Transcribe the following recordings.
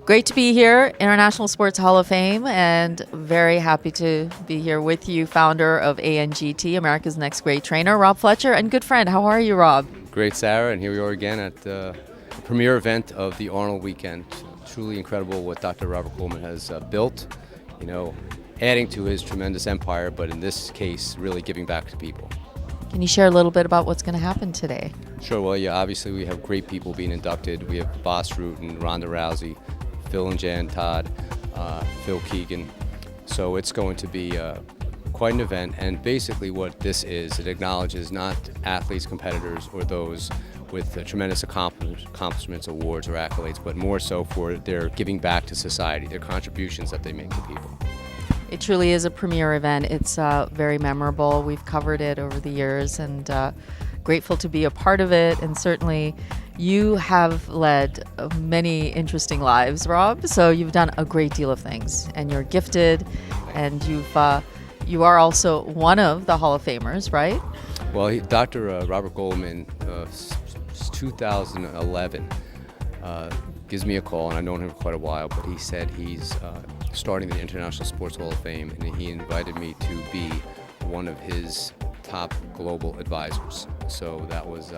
Great to be here, International Sports Hall of Fame, and very happy to be here with you, founder of ANGT, America's Next Great Trainer, Rob Fletcher, and good friend. How are you, Rob? Great, Sarah, and here we are again at the premier event of the Arnold Weekend. Truly incredible what Dr. Robert Coleman has built, adding to his tremendous empire, but in this case, really giving back to people. Can you share a little bit about what's going to happen today? Sure, well, yeah, obviously we have great people being inducted. We have Boss Root and Ronda Rousey, Phil and Jan Todd, Phil Keegan. So it's going to be quite an event, and basically what this is, it acknowledges not athletes, competitors, or those with tremendous accomplishments, awards, or accolades, but more so for their giving back to society, their contributions that they make to people. It truly is a premier event. It's very memorable. We've covered it over the years, and grateful to be a part of it. And certainly you have led many interesting lives, Rob. So you've done a great deal of things, and you're gifted, and you are also one of the Hall of Famers, right? Well, Dr. Robert Goldman, 2011, gives me a call, and I've known him for quite a while, but he said he's starting the International Sports Hall of Fame, and he invited me to be one of his top global advisors. So that was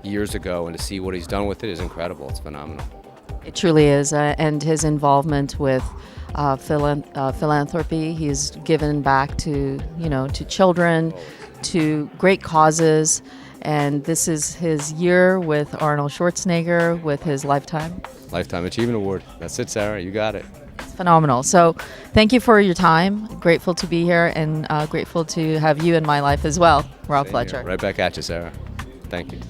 years ago, and to see what he's done with it is incredible. It's phenomenal. It truly is, and his involvement with philanthropy. He's given back to children, to great causes, and this is his year with Arnold Schwarzenegger with his Lifetime Achievement Award. That's it, Sarah. You got it. It's phenomenal. So thank you for your time. Grateful to be here, and grateful to have you in my life as well, Rob Fletcher. Right back at you, Sarah. Thank you.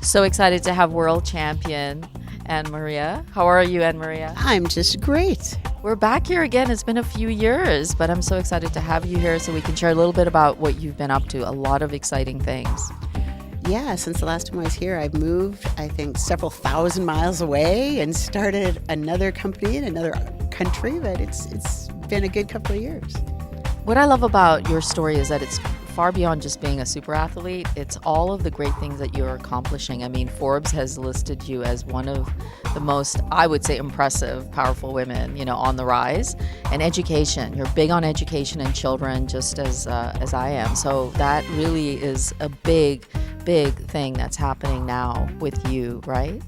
So excited to have world champion Anne Maria. How are you, Anne Maria? I'm just great. We're back here again. It's been a few years, but I'm so excited to have you here so we can share a little bit about what you've been up to. A lot of exciting things. Yeah, since the last time I was here, I've moved, I think, several thousand miles away and started another company in another country, but it's been a good couple of years. What I love about your story is that it's far beyond just being a super athlete. It's all of the great things that you're accomplishing. I mean, Forbes has listed you as one of the most, I would say, impressive, powerful women, on the rise. And education, you're big on education and children, just as I am. So that really is a big thing that's happening now with you, right?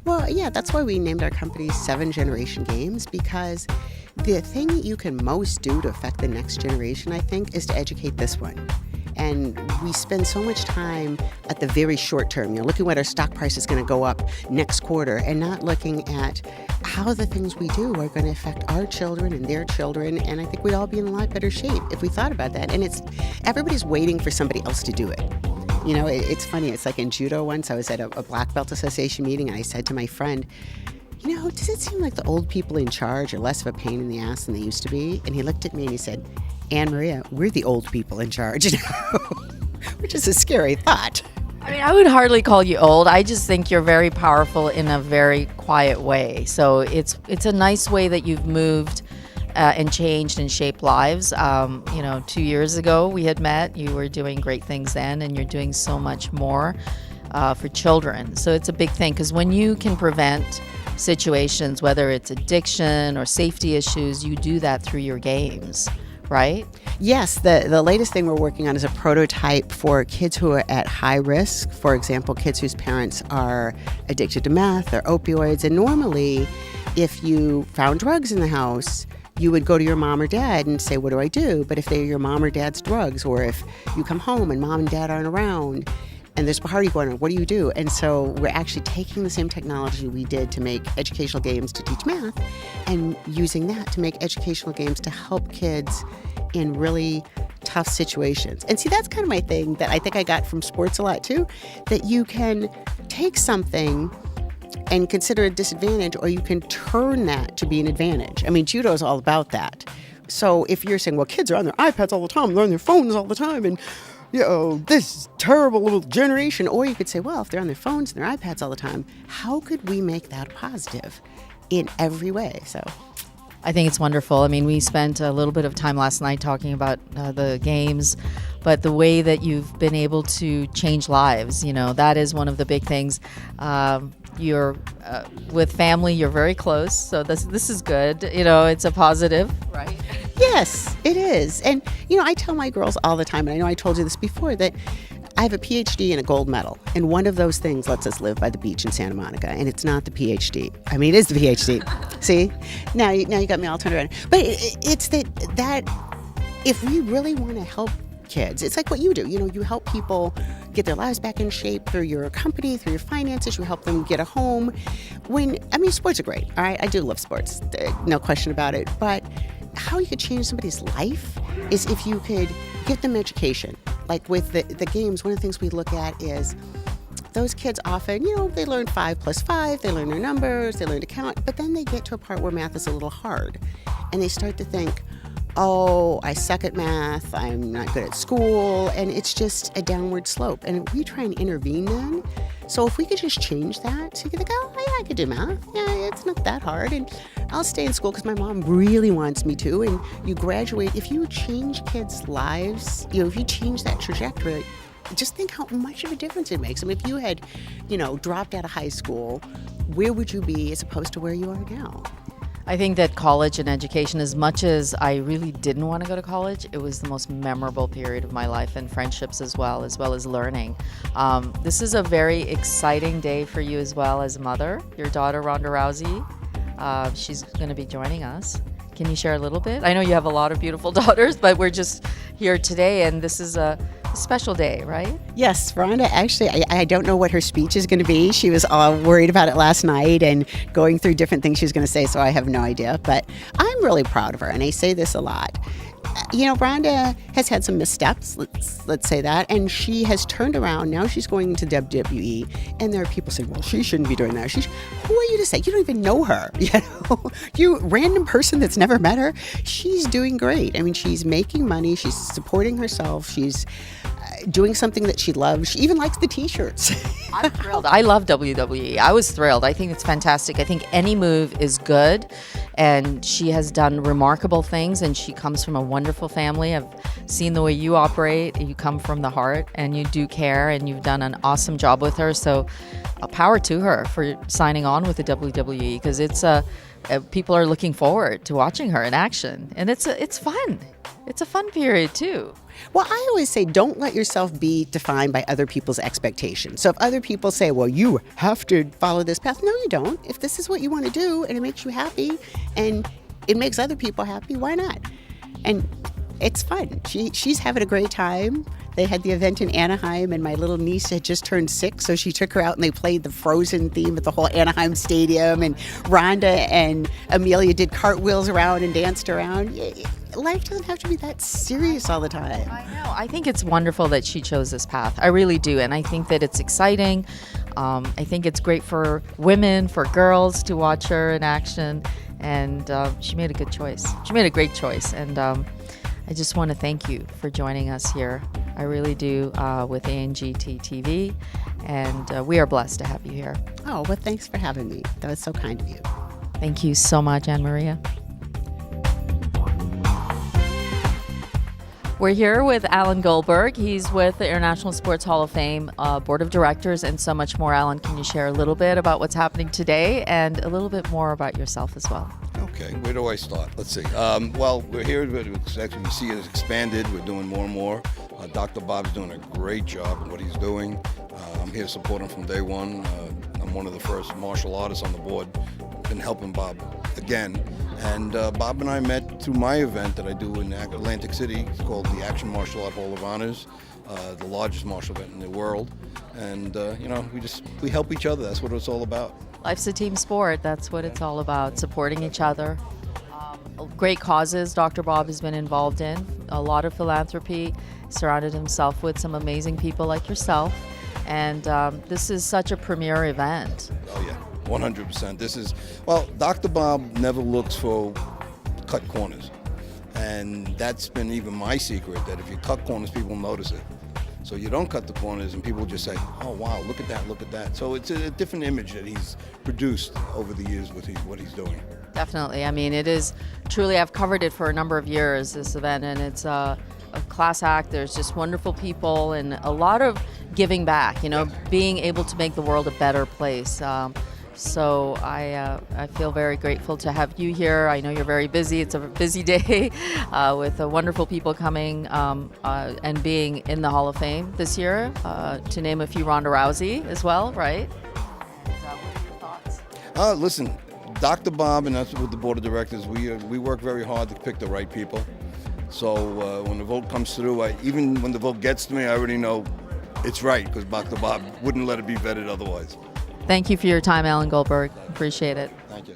Well, yeah, that's why we named our company 7 Generation Games, because the thing that you can most do to affect the next generation, I think, is to educate this one. And we spend so much time at the very short term, looking at our stock price is going to go up next quarter, and not looking at how the things we do are going to affect our children and their children. And I think we'd all be in a lot better shape if we thought about that. And everybody's waiting for somebody else to do it. It's funny. It's like in judo once, I was at a Black Belt Association meeting, and I said to my friend, does it seem like the old people in charge are less of a pain in the ass than they used to be? And he looked at me and he said, Anne Maria, we're the old people in charge now, which is a scary thought. I mean, I would hardly call you old. I just think you're very powerful in a very quiet way. So it's a nice way that you've moved and changed and shaped lives. 2 years ago we had met. You were doing great things then, and you're doing so much more for children. So it's a big thing, because when you can prevent situations, whether it's addiction or safety issues, you do that through your games, right? Yes, the latest thing we're working on is a prototype for kids who are at high risk. For example, kids whose parents are addicted to meth or opioids. And normally, if you found drugs in the house, you would go to your mom or dad and say, what do I do? But if they're your mom or dad's drugs, or if you come home and mom and dad aren't around, and there's a party going on, what do you do? And so we're actually taking the same technology we did to make educational games to teach math, and using that to make educational games to help kids in really tough situations. And see, that's kind of my thing that I think I got from sports a lot too, that you can take something and consider a disadvantage, or you can turn that to be an advantage. I mean, judo is all about that. So if you're saying, well, kids are on their iPads all the time, they're on their phones all the time, and this terrible little generation. Or you could say, well, if they're on their phones and their iPads all the time, how could we make that positive in every way? So I think it's wonderful. I mean, we spent a little bit of time last night talking about the games, but the way that you've been able to change lives, that is one of the big things. You're with family, you're very close, so this is good. It's a positive, right? Yes, it is. And, I tell my girls all the time, and I know I told you this before, that I have a PhD and a gold medal, and one of those things lets us live by the beach in Santa Monica, and it's not the PhD. I mean, it is the PhD. See? Now you got me all turned around. But it's that if we really want to help kids, it's like what you do. You help people get their lives back in shape through your company, through your finances. You help them get a home. Sports are great, all right? I do love sports, no question about it. But how you could change somebody's life is if you could give them education. Like with the games, one of the things we look at is those kids often, they learn 5 + 5, they learn their numbers, they learn to count, but then they get to a part where math is a little hard. And they start to think, oh, I suck at math, I'm not good at school, and it's just a downward slope. And we try and intervene then. So if we could just change that, so you could think, oh, yeah, I could do math. Yeah, it's not that hard. And I'll stay in school because my mom really wants me to. And you graduate. If you change kids' lives, if you change that trajectory, just think how much of a difference it makes. I mean, if you had, dropped out of high school, where would you be as opposed to where you are now? I think that college and education, as much as I really didn't want to go to college, it was the most memorable period of my life, and friendships as well as learning. This is a very exciting day for you as well as a mother. Your daughter, Ronda Rousey, she's going to be joining us. Can you share a little bit? I know you have a lot of beautiful daughters, but we're just here today, and this is a special day, right? Yes, Ronda, actually, I don't know what her speech is going to be. She was all worried about it last night and going through different things she was going to say, so I have no idea. But I'm really proud of her, and I say this a lot. Ronda has had some missteps, let's say that, and she has turned around. Now she's going into WWE, and there are people saying, well, she shouldn't be doing that. Who are you to say? You don't even know her, You random person that's never met her. She's doing great. I mean, she's making money. She's supporting herself. She's doing something that she loves. She even likes the T-shirts. I'm thrilled. I love WWE. I was thrilled. I think it's fantastic. I think any move is good, and she has done remarkable things, and she comes from a wonderful family. I've seen the way you operate. You come from the heart, and you do care, and you've done an awesome job with her. So power to her for signing on with the WWE, because people are looking forward to watching her in action, and it's fun. It's a fun period too. Well, I always say don't let yourself be defined by other people's expectations. So if other people say, well, you have to follow this path, no, you don't. If this is what you want to do and it makes you happy and it makes other people happy, why not? And it's fun. She's having a great time. They had the event in Anaheim, and my little niece had just turned 6, so she took her out and they played the Frozen theme at the whole Anaheim Stadium, and Rhonda and Amelia did cartwheels around and danced around. Life doesn't have to be that serious all the time. I know. I think it's wonderful that she chose this path. I really do, and I think that it's exciting. I think it's great for women, for girls to watch her in action, and she made a good choice. She made a great choice, and I just want to thank you for joining us here. I really do, with ANGT TV, and we are blessed to have you here. Oh, well, thanks for having me. That was so kind of you. Thank you so much, Anne Maria. We're here with Alan Goldberg. He's with the International Sports Hall of Fame Board of Directors and so much more. Alan, can you share a little bit about what's happening today and a little bit more about yourself as well? Okay, where do I start? Let's see. Well, we're here. You see it has expanded. We're doing more and more. Dr. Bob's doing a great job in what he's doing. I'm here to support him from day one. I'm one of the first martial artists on the board. Been helping Bob again. And Bob and I met through my event that I do in Atlantic City. It's called the Action Martial Art Hall of Honors, the largest martial event in the world. And, we help each other. That's what it's all about. Life's a team sport. That's what it's all about, supporting each other. Great causes Dr. Bob has been involved in, a lot of philanthropy, surrounded himself with some amazing people like yourself. And this is such a premier event. Oh, yeah. 100%. Dr. Bob never looks for cut corners. And that's been even my secret, that if you cut corners, people notice it. So you don't cut the corners and people just say, oh, wow, look at that, look at that. So it's a different image that he's produced over the years with what he's doing. Definitely. I mean, it is truly, I've covered it for a number of years, this event, and it's a class act. There's just wonderful people and a lot of giving back, being able to make the world a better place. So I feel very grateful to have you here. I know you're very busy. It's a busy day with wonderful people coming and being in the Hall of Fame this year, to name a few, Ronda Rousey as well, right? And what are your thoughts? Listen, Dr. Bob and us with the board of directors, we work very hard to pick the right people. So when the vote comes through, even when the vote gets to me, I already know it's right because Dr. Bob wouldn't let it be vetted otherwise. Thank you for your time, Alan Goldberg. Appreciate it. Thank you.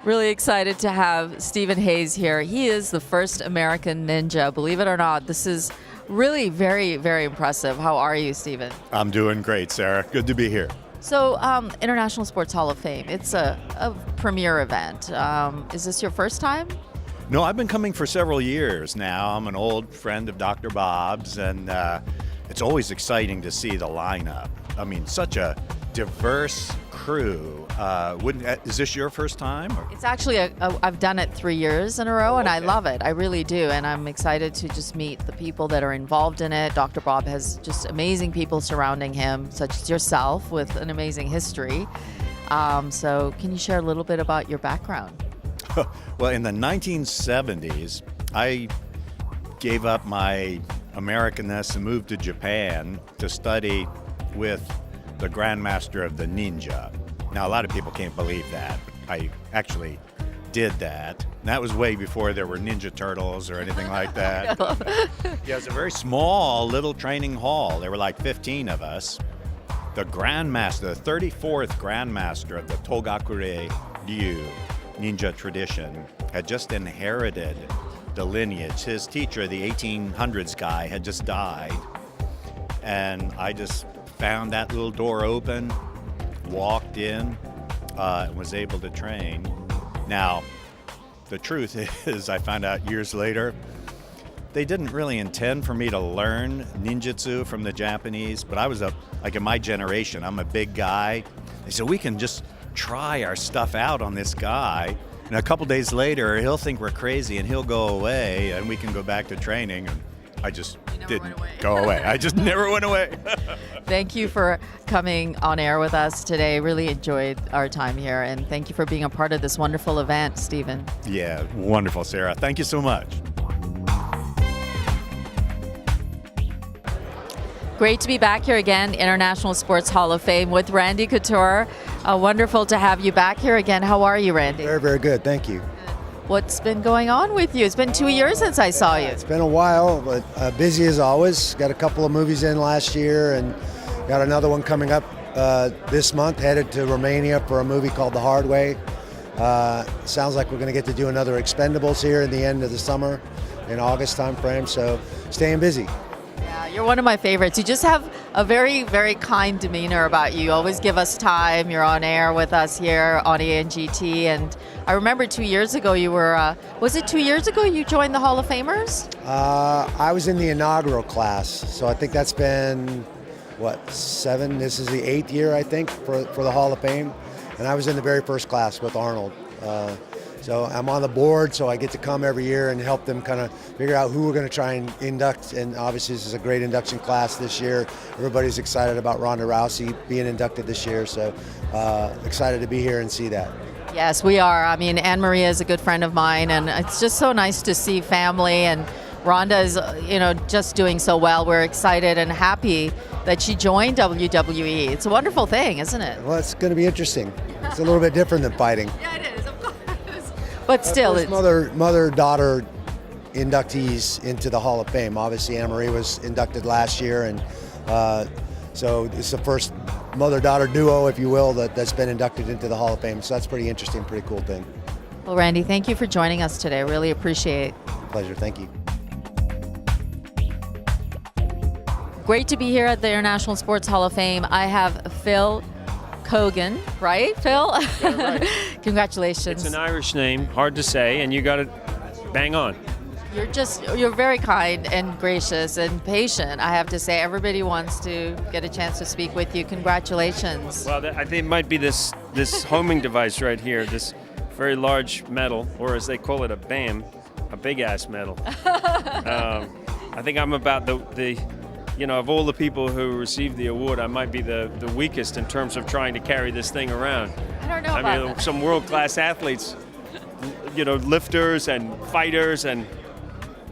Really excited to have Stephen Hayes here. He is the first American ninja. Believe it or not, this is really very, very impressive. How are you, Stephen? I'm doing great, Sarah. Good to be here. So, International Sports Hall of Fame, it's a premier event. Is this your first time? No, I've been coming for several years now. I'm an old friend of Dr. Bob's, and it's always exciting to see the lineup. I mean, such a diverse crew. Is this your first time? Or? It's actually, I've done it 3 years in a row, and I love it. I really do, and I'm excited to just meet the people that are involved in it. Dr. Bob has just amazing people surrounding him, such as yourself, with an amazing history. So can you share a little bit about your background? Well, in the 1970s, I gave up my Americanness and moved to Japan to study with the Grandmaster of the Ninja. Now, a lot of people can't believe that. I actually did that. And that was way before there were Ninja Turtles or anything like that. Yeah, it was a very small little training hall. There were like 15 of us. The Grandmaster, the 34th Grandmaster of the Togakure Ryu ninja tradition, had just inherited the lineage. His teacher, the 1800s guy, had just died. And I just found that little door open, walked in, and was able to train. Now, the truth is, I found out years later, they didn't really intend for me to learn ninjutsu from the Japanese, but I was like in my generation, I'm a big guy. They said, we can just try our stuff out on this guy. And a couple days later, he'll think we're crazy and he'll go away and we can go back to training. And I just didn't go away. I just never went away. Thank you for coming on air with us today. Really enjoyed our time here. And thank you for being a part of this wonderful event, Stephen. Yeah, wonderful, Sarah. Thank you so much. Great to be back here again, International Sports Hall of Fame with Randy Couture. Wonderful to have you back here again. How are you, Randy? Very, very good. Thank you. What's been going on with you? It's been 2 years since I saw you. It's been a while, but busy as always. Got a couple of movies in last year and got another one coming up this month, headed to Romania for a movie called The Hard Way. Sounds like we're going to get to do another Expendables here in the end of the summer, in August time frame, so staying busy. Yeah, you're one of my favorites. You just have a very, very kind demeanor about you. You always give us time. You're on air with us here on ANGT. And I remember 2 years ago you were, was it 2 years ago you joined the Hall of Famers? I was in the inaugural class, so I think that's been, 7? This is the 8th year, I think, for the Hall of Fame. And I was in the very first class with Arnold. So I'm on the board, so I get to come every year and help them kind of figure out who we're going to try and induct. And obviously this is a great induction class this year. Everybody's excited about Ronda Rousey being inducted this year, so excited to be here and see that. Yes, we are. I mean, Anne Maria is a good friend of mine, and it's just so nice to see family. And Ronda is, just doing so well. We're excited and happy that she joined WWE. It's a wonderful thing, isn't it? Well, it's going to be interesting. It's a little bit different than fighting. Yeah, it is, of course. But still, it's mother-daughter inductees into the Hall of Fame. Obviously, Anne Marie was inducted last year, and so it's the first mother-daughter duo, if you will, that's been inducted into the Hall of Fame. So that's pretty interesting, pretty cool thing. Well, Randy, thank you for joining us today. I really appreciate it. Pleasure. Thank you. Great to be here at the International Sports Hall of Fame. I have Phil Kogan, right, Phil? Yeah, right. Congratulations. It's an Irish name, hard to say, and you got it bang on. You're very kind and gracious and patient. I have to say, everybody wants to get a chance to speak with you. Congratulations. Well, I think it might be this homing device right here, this very large medal, or as they call it, a BAM, a big ass medal. I think I'm about the of all the people who received the award, I might be the weakest in terms of trying to carry this thing around. I don't know about that. Some world-class athletes, lifters and fighters, and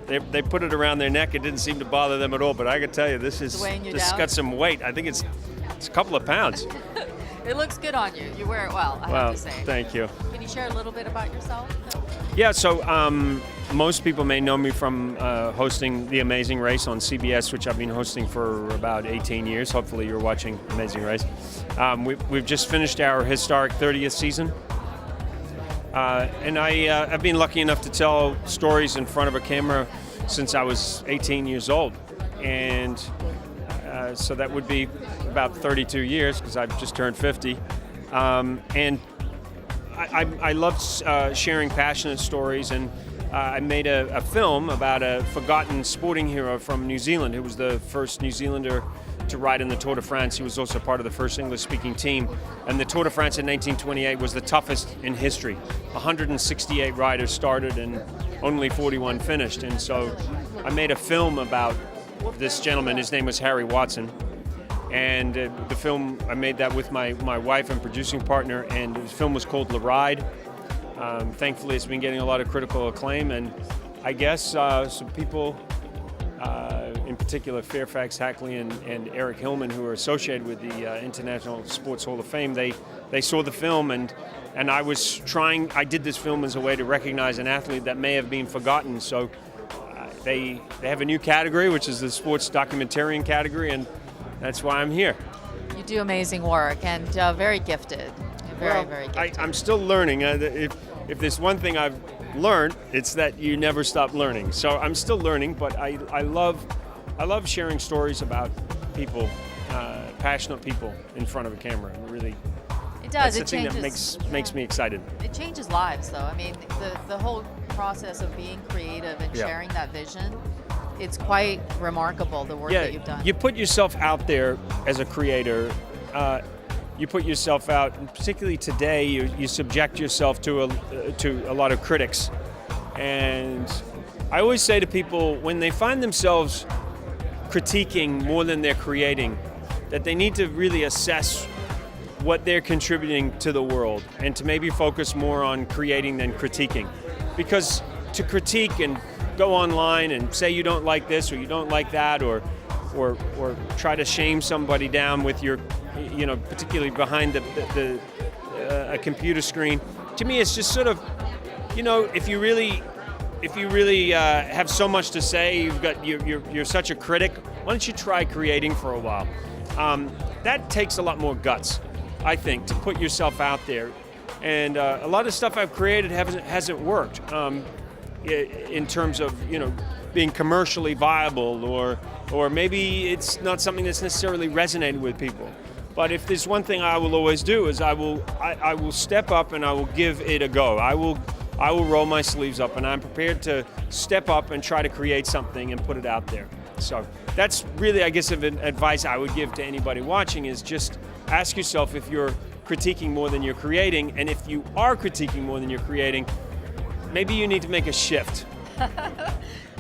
they put it around their neck. It didn't seem to bother them at all. But I can tell you, this has got some weight. I think it's a couple of pounds. It looks good on you. You wear it well, I have to say. Thank you. Can you share a little bit about yourself? Yeah, so most people may know me from hosting The Amazing Race on CBS, which I've been hosting for about 18 years. Hopefully you're watching Amazing Race. We've just finished our historic 30th season. And I've been lucky enough to tell stories in front of a camera since I was 18 years old. And so that would be about 32 years, because I've just turned 50. And I love sharing passionate stories, and I made a film about a forgotten sporting hero from New Zealand who was the first New Zealander to ride in the Tour de France. He was also part of the first English-speaking team. And the Tour de France in 1928 was the toughest in history. 168 riders started and only 41 finished. And so I made a film about this gentleman. His name was Harry Watson. And the film, I made that with my wife and producing partner, and the film was called Le Ride. Thankfully, it's been getting a lot of critical acclaim, and I guess some people, in particular Fairfax Hackley and Eric Hillman, who are associated with the International Sports Hall of Fame, they saw the film, and I did this film as a way to recognize an athlete that may have been forgotten. So they have a new category, which is the sports documentarian category, and that's why I'm here. You do amazing work, and very gifted. Very gifted. I'm still learning. If there's one thing I've learned, it's that you never stop learning. So I'm still learning, but I love sharing stories about people, passionate people in front of a camera. It does. That's the thing that makes me excited. It changes lives, though. I mean, the whole process of being creative and sharing that vision, it's quite remarkable, the work that you've done. You put yourself out there as a creator. You put yourself out, and particularly today, you subject yourself to a lot of critics. And I always say to people, when they find themselves critiquing more than they're creating, that they need to really assess what they're contributing to the world, and to maybe focus more on creating than critiquing. Because to critique and go online and say you don't like this or you don't like that, or try to shame somebody down with your, particularly behind a computer screen. To me, it's just sort of, if you really have so much to say, you're such a critic, why don't you try creating for a while? That takes a lot more guts, I think, to put yourself out there. And a lot of stuff I've created hasn't worked in terms of being commercially viable, or maybe it's not something that's necessarily resonated with people. But if there's one thing I will always do, is I will step up and I will give it a go. I will roll my sleeves up, and I'm prepared to step up and try to create something and put it out there. So that's really, I guess, advice I would give to anybody watching, is just ask yourself if you're critiquing more than you're creating, and if you are critiquing more than you're creating, maybe you need to make a shift.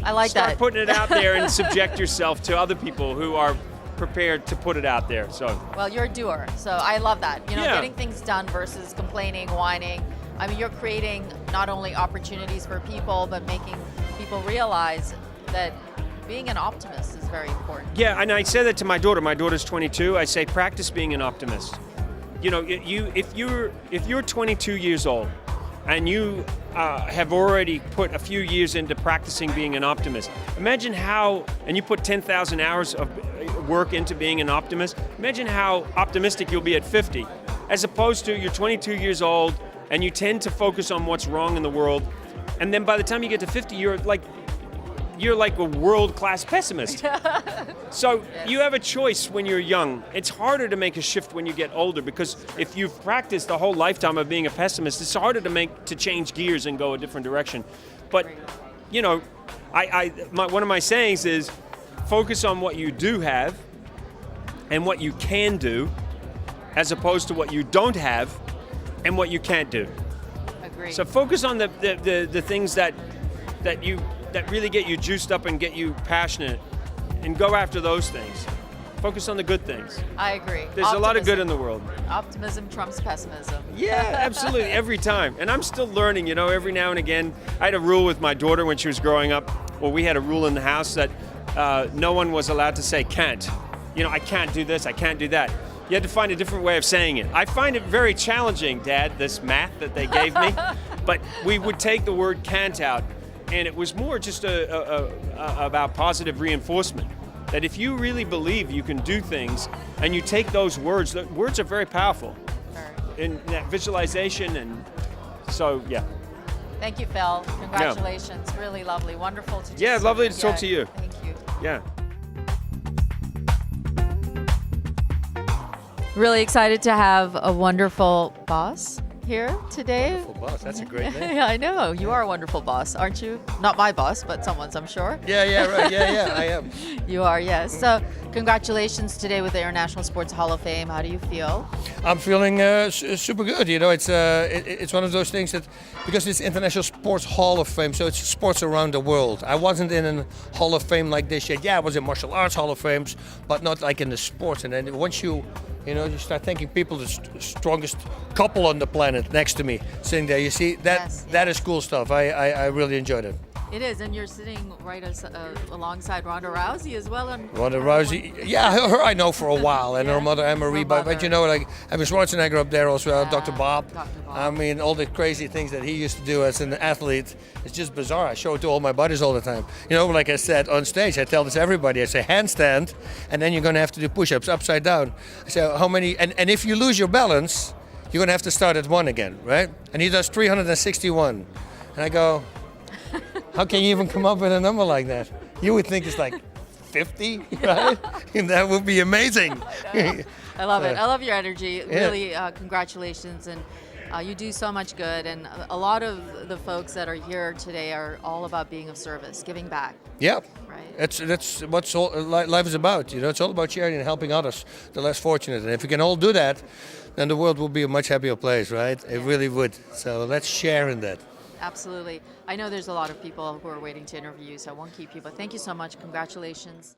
I like that. Start putting it out there and subject yourself to other people who are prepared to put it out there. So. Well, you're a doer, so I love that. Getting things done versus complaining, whining. I mean, you're creating not only opportunities for people, but making people realize that being an optimist is very important. Yeah, and I say that to my daughter. My daughter's 22. I say, practice being an optimist. If you're 22 years old and you have already put a few years into practicing being an optimist, imagine and you put 10,000 hours of work into being an optimist, imagine how optimistic you'll be at 50, as opposed to you're 22 years old and you tend to focus on what's wrong in the world, and then by the time you get to 50, you're like a world-class pessimist. So you have a choice when you're young. It's harder to make a shift when you get older, because if you've practiced the whole lifetime of being a pessimist, it's harder to change gears and go a different direction. But, one of my sayings is focus on what you do have and what you can do, as opposed to what you don't have and what you can't do. Agreed. So focus on the things that really get you juiced up and get you passionate, and go after those things. Focus on the good things. I agree. There's a lot of good in the world. Optimism trumps pessimism. Yeah, absolutely, every time. And I'm still learning, every now and again. I had a rule with my daughter when she was growing up. Well, we had a rule in the house that no one was allowed to say can't. I can't do this, I can't do that. You had to find a different way of saying it. I find it very challenging, Dad, this math that they gave me. But we would take the word can't out, and it was more just about positive reinforcement. That if you really believe you can do things, and you take those words are very powerful in that visualization, and so, yeah. Thank you, Phil. Congratulations. Yeah. Really lovely. Wonderful to Yeah, lovely to talk to you. Thank you. Yeah. Really excited to have a wonderful boss here today. Wonderful boss. That's a great name. Yeah, I know. You are a wonderful boss, aren't you? Not my boss, but someone's, I'm sure. Yeah, right. Yeah, I am. You are, yes. So congratulations today with the International Sports Hall of Fame. How do you feel? I'm feeling super good. It's one of those things that, because it's International Sports Hall of Fame, so it's sports around the world. I wasn't in a Hall of Fame like this yet. Yeah, I was in Martial Arts Hall of Fames, but not like in the sports. And then once you start thinking people, the strongest couple on the planet next to me, sitting there. You see, that is cool stuff. I really enjoyed it. It is, and you're sitting right alongside Ronda Rousey as well. Ronda Rousey, yeah, her I know for a while, and her mother Anne-Marie, but like Schwarzenegger up there also, Dr. Bob. I mean, all the crazy things that he used to do as an athlete, it's just bizarre. I show it to all my buddies all the time. Like I said on stage, I tell this to everybody. I say handstand, and then you're going to have to do push-ups upside down. I say how many, and if you lose your balance, you're going to have to start at 1 again, right? And he does 361. And I go, how can you even come up with a number like that? You would think it's like 50, right? And that would be amazing. I love it. I love your energy. Really, congratulations. And you do so much good. And a lot of the folks that are here today are all about being of service, giving back. Yeah. Right. That's what life is about. It's all about sharing and helping others, the less fortunate. And if we can all do that, then the world will be a much happier place, right? It really would. So let's share in that. Absolutely. I know there's a lot of people who are waiting to interview you, so I won't keep you, but thank you so much. Congratulations.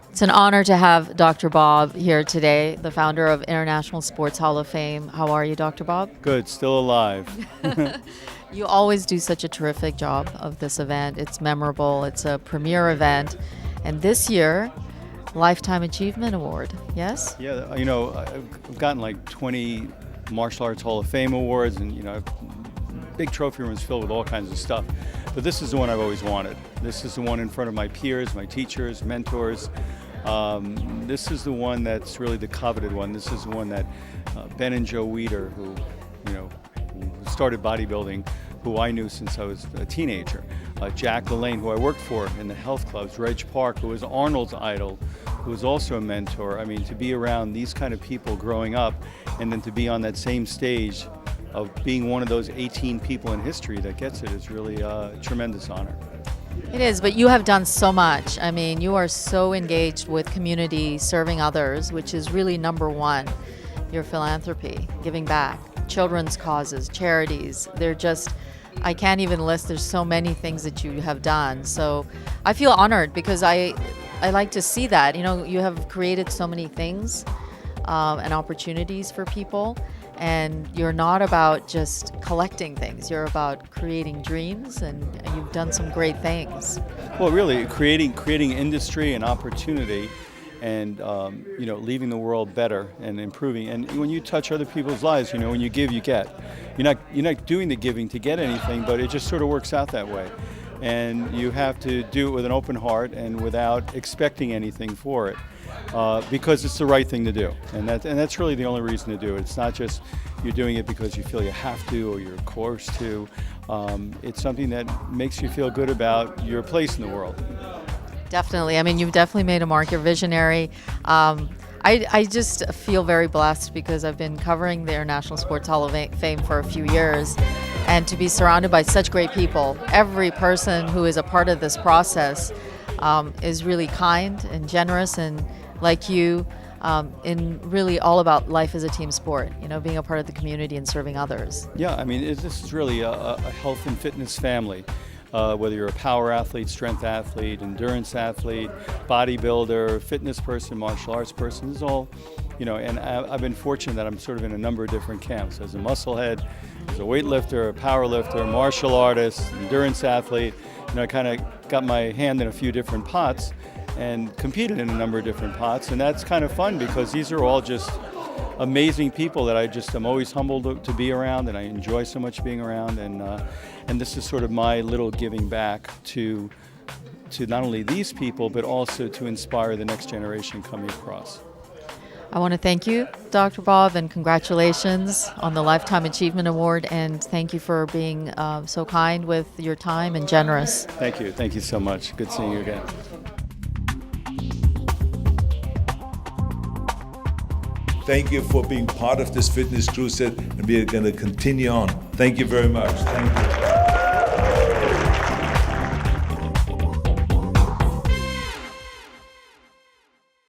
It's an honor to have Dr. Bob here today, the founder of International Sports Hall of Fame. How are you, Dr. Bob? Good, still alive. You always do such a terrific job of this event. It's memorable. It's a premier event. And this year, Lifetime Achievement Award, yes? Yeah, I've gotten like 20 Martial Arts Hall of Fame awards, and big trophy rooms filled with all kinds of stuff. But this is the one I've always wanted. This is the one in front of my peers, my teachers, mentors. This is the one that's really the coveted one. This is the one that Ben and Joe Weider, who started bodybuilding, who I knew since I was a teenager. Jack LaLanne, who I worked for in the health clubs. Reg Park, who was Arnold's idol, who was also a mentor. I mean, to be around these kind of people growing up, and then to be on that same stage of being one of those 18 people in history that gets it is really a tremendous honor. It is, but you have done so much. I mean, you are so engaged with community, serving others, which is really number one. Your philanthropy, giving back, children's causes, charities. They're just, I can't even list. There's so many things that you have done. So I feel honored because I like to see that. You have created so many things and opportunities for people. And you're not about just collecting things. You're about creating dreams, and you've done some great things. Well, really, creating industry and opportunity, and leaving the world better and improving. And when you touch other people's lives, when you give, you get. You're not doing the giving to get anything, but it just sort of works out that way. And you have to do it with an open heart and without expecting anything for it. Because it's the right thing to do, and that's really the only reason to do it. It's not just you're doing it because you feel you have to or you're coerced to. It's something that makes you feel good about your place in the world. Definitely. I mean, you've definitely made a mark. You're visionary. I just feel very blessed because I've been covering the International Sports Hall of Fame for a few years, and to be surrounded by such great people. Every person who is a part of this process is really kind and generous, and like you, in really all about life as a team sport, being a part of the community and serving others. Yeah, I mean, this is really a health and fitness family. Whether you're a power athlete, strength athlete, endurance athlete, bodybuilder, fitness person, martial arts person, this is all, and I've been fortunate that I'm sort of in a number of different camps. As a musclehead, as a weightlifter, a power lifter, martial artist, endurance athlete, I kind of got my hand in a few different pots and competed in a number of different pots, and that's kind of fun because these are all just amazing people that I'm always humbled to be around, and I enjoy so much being around, and this is sort of my little giving back to not only these people but also to inspire the next generation coming across. I want to thank you, Dr. Bob, and congratulations on the Lifetime Achievement Award, and thank you for being so kind with your time and generous. Thank you so much. Good seeing you again. Thank you for being part of this fitness crusade, and we are going to continue on. Thank you very much. Thank you.